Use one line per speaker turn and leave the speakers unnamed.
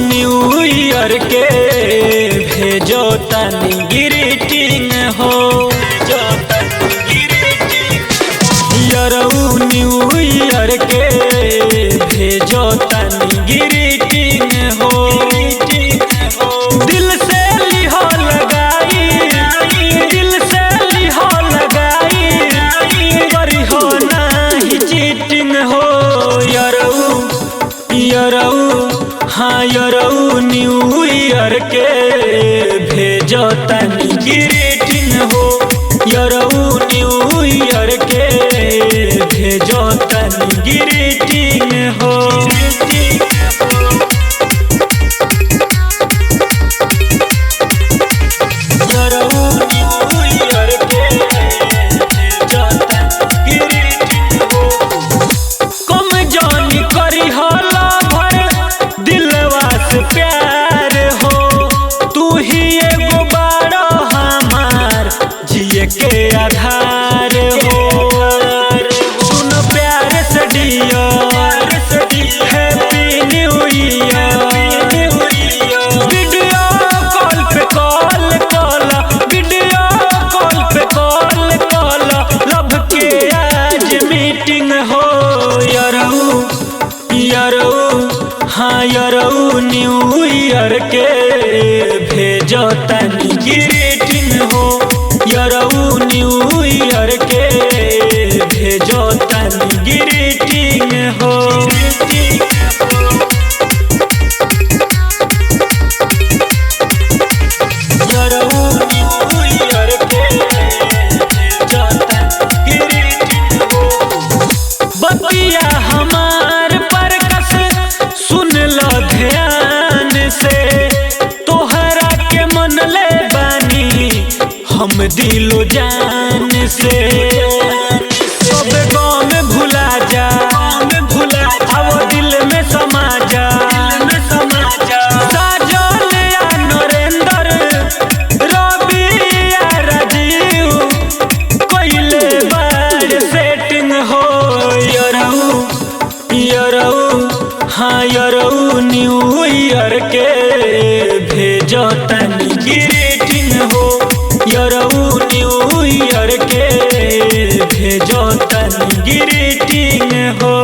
New year के भेजो तनी ग्रीटिंग हो, न्यू ईयर के भेजो तनी ग्रीटिंग हो। दिल से लिहो लगाई, दिल से लिहो लगाई, करी हो नहीं चीटिंग हो। हाँ यरऊ न्यू ईयर के भेजो तनी ग्रीटिंग हो, यरऊ न्यू ईयर के भेजो तनी ग्रीटिंग हो। प्यार हो तू ही एगो बड़ा हमार जिए के आधार हो। सुन प्यार से dear happy new year. Video call पे कॉल कॉल, वीडियो कॉल पे कॉल कॉल, लव के आज मीटिंग हो। हाँ यरऊ न्यू ईयर के भेजो तनी ग्रीटिंग हो, यरऊ न्यू ईयर के भेजो तनी ग्रीटिंग हो। यरऊ न्यू ईयर के भेजो तनी ग्रीटिंग हो। बतिया हमार पर सुन लो ध्यान से, तोहरा के मन ले बानी हम दिलो जान से। सब गाँव में भुला जा, अब दिल में समा जा। साजन या नरेंद्र, रवि या राजीव, कोइले बार सेटिंग हो। हाँ यरऊ न्यू ईयर के भेजो तनी ग्रीटिंग हो, यरऊ न्यू ईयर के भेजो तनी ग्रीटिंग हो।